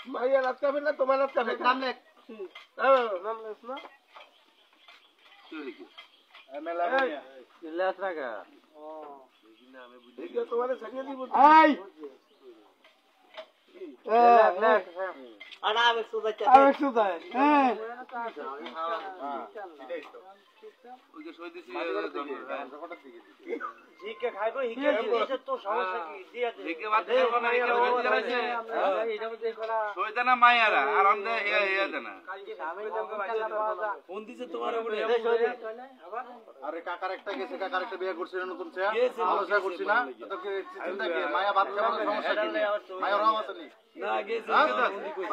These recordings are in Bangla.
মাইয়া রাতকাবে না তোমার রাতকাবে নাম লেখ নাম লেখ না কি লিখি মেলা লেস রাখা দেখো তোমারে সাজিয়ে দিব এই লেখ আনা আমি সুদাই আমি সুদাই হ্যাঁ ওই যে সই দিছি হিকে খাইবো হিকে দিছে তো সমস্যা কি দিয়া দে হিকে বাদ দে কোন হিকে বাদ দিছে এটা মধ্যে করা সই দেনা মাইয়ারা আর আমদে ইয়া দেনা আমি তো ফোন দিছে তোমার উপরে আরে কাকার একটা গেছে কাকার একটা বিয়ে করছিল নতুন ছেলে আলোচনা করছি না তো কি চিন্তা কি মায়া বাদ খাবার সমস্যা কি মায়া রব আছে নি না গেছে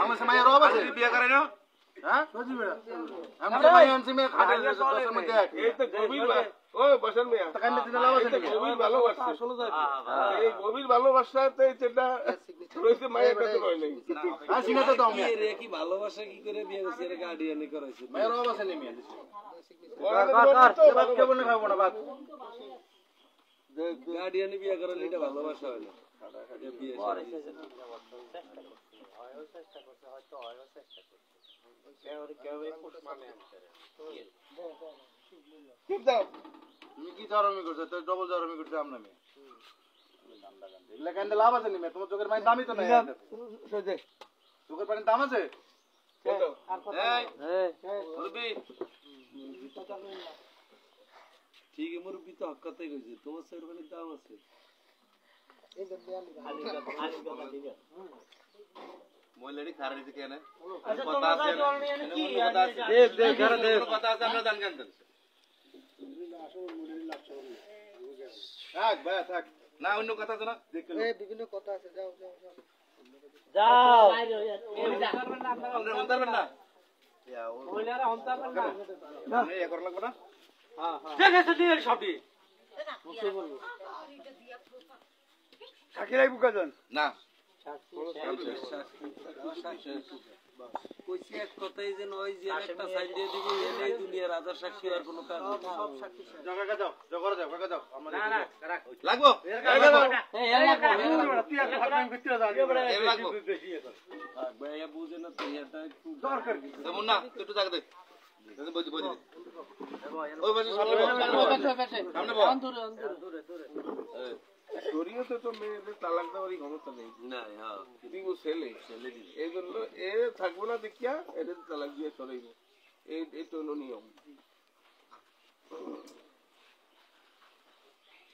আমার মায়া রব আছে বিয়ে করে না হ্যাঁ বুঝি বেড়া আমি মায়া আনছি মে খাটের দশের মধ্যে এই তো গভীর ও বসেন মিয়া তো কান্নে দিন লাভ আছে নি গভীর ভালোবাসা আসলে এই গভীর ভালোবাসাতে যেটা রয়েছে মায়ের কাছে রয় নাই আসি না তো দাও কি রে কি ভালোবাসা কি করে বিয়ে করছে এর গার্ডিয়ানি করাইছে মায়া রব আছে নি মিয়া বাদ কেমন না খাবো না বাদ গার্ডিয়ানি বিয়ে করালে এটা ভালোবাসা হয় না বিয়ে ঠিক দাও তুমি কি জরমি করছো তো ডবল জরমি করছো আমরা মেয়ে এগুলা কান্দে লাভ আছে নি মেয়ে তোমার চোখের পানি দামই তো নাই চোখের পানির দাম আছে এই মুরব্বি ঠিক আছে মুরব্বি তো হক্কাতেই কইছে তোমার চোখের পানির দাম আছে মহিলাটি খারাপ দিতে কেন কথা আছে দেখ দেখ ঘরে দেখ কথা আছে আমরা জান কেন থাক ভাই থাক না অন্য কথা আছে না এই বিভিন্ন কথা আছে যাও যাও যাও যাও আমরা হন্তারবেন না মহিলারা হন্তাবেন না না এ করা লাগবে না ঠিক আছে দিয়ে সবই থাকিরাই বুকাজন না কইছি এক কথাই যেন ওই যে একটা সাইড দিয়ে দিব এই দুনিয়ার আদার সাক্ষী আর কোনো কাজ সব সাক্ষী জগা যাও জগা যাও কাকা যাও আমরা না না রাখ লাগবো এই লাগবো তুই আর হাত আমি ভিতরে যাও এর লাগবো ভাই বুঝে না তুই এটা একটু দরকার কি তেমন না একটু জায়গা দে বজি বজি ওই বজি সামনে বল শরীয়তে তো মেয়েদের তালাক দেওয়ারই ক্ষমতা নেই না হ্যাঁ দিব ছেলে এই জন্য এ থাকবো না দেখিয়া এদের তালাক দিয়ে সরাইব এই তো হলো নিয়ম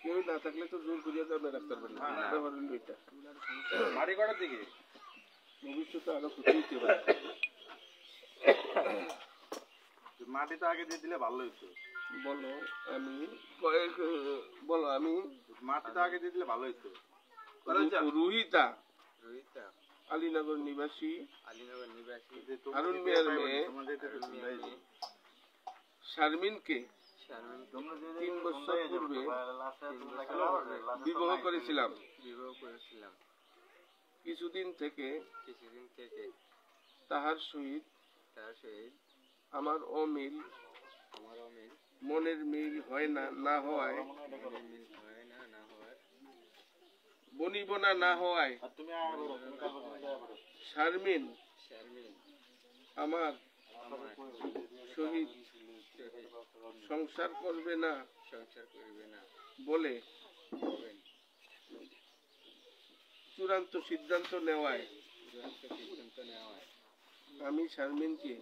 কেউ না থাকলে তো জোর করিয়া যাবে রাস্তার পারে ব্যাপার হলো এটা বাড়ি কটার দিকে ভবিষ্যতে আরো ক্ষতি হতে পারে মাটি তো আগে দিয়ে দিলে ভালো হইতো বলো আমি কয়েক বলো আমি মাটি তো আগে দিয়ে দিলে ভালো হইতো রুহিতা আলীনগর নিবাসী হারুন মিয়ার মেয়ে শারমিনকে 3 বছর পূর্বে বিবাহ করেছিলাম কিছুদিন থেকে তাহার সহিত আমার অমিল মনের মিল হয় না হওয়ায় বনিবনা না হওয়ায় শারমিন আমার সহিত সংসার করবে না বলে চূড়ান্ত সিদ্ধান্ত নেওয়ায় আমি শারমিনকে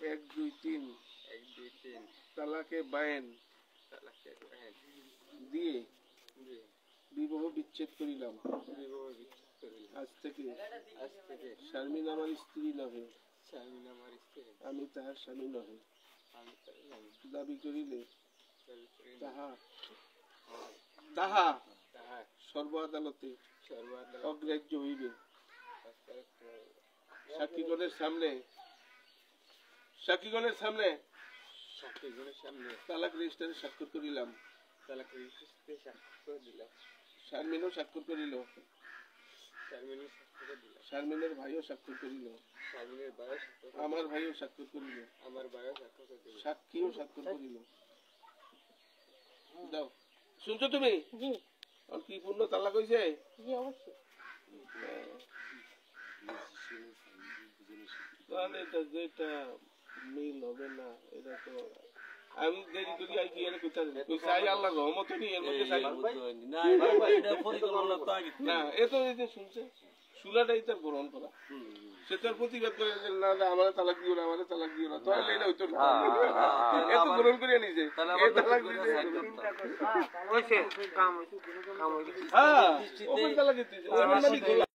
1 2 3 তালাকে বায়েন দিয়ে বিবাহ বিচ্ছেদ করিলাম আজ থেকে শারমিন আমার স্ত্রী নহে আমি তাহার স্বামী নহে দাবি করিলে তাহা সর্ব আদালতে অগ্রাহ্য হইবে সাক্ষীগণের সামনে তালাক রেজিস্টারে স্বাক্ষর করিলাম শারমিনও স্বাক্ষর করিল শারমিনের ভাইও স্বাক্ষর করিল আমার ভাইও স্বাক্ষর করিল সাক্ষীও স্বাক্ষর করিল দাও শুনছো তুমি কি পূর্ণ তালাক হয়েছে তাহলে এটা যেটা মিল হবে না এটা তো আমি দেরি করি আই কি এর কথা চাই আল্লাহর রহমত নি এর মধ্যে চাই না এটা পরিকল্পনা তো আগে না এ তো এই যে শুনছে সুলাটাই তার গ্রহণ করা সে তার প্রতিবাদ করে যে না না আমার তালাক দিও না আমার তালাক দিও না তাহলে এটা হইতো না এ তো গ্রহণ করে নিছে এ তালাক দিতে হইছে কাম হ্যাঁ ওপর তালাক দিতে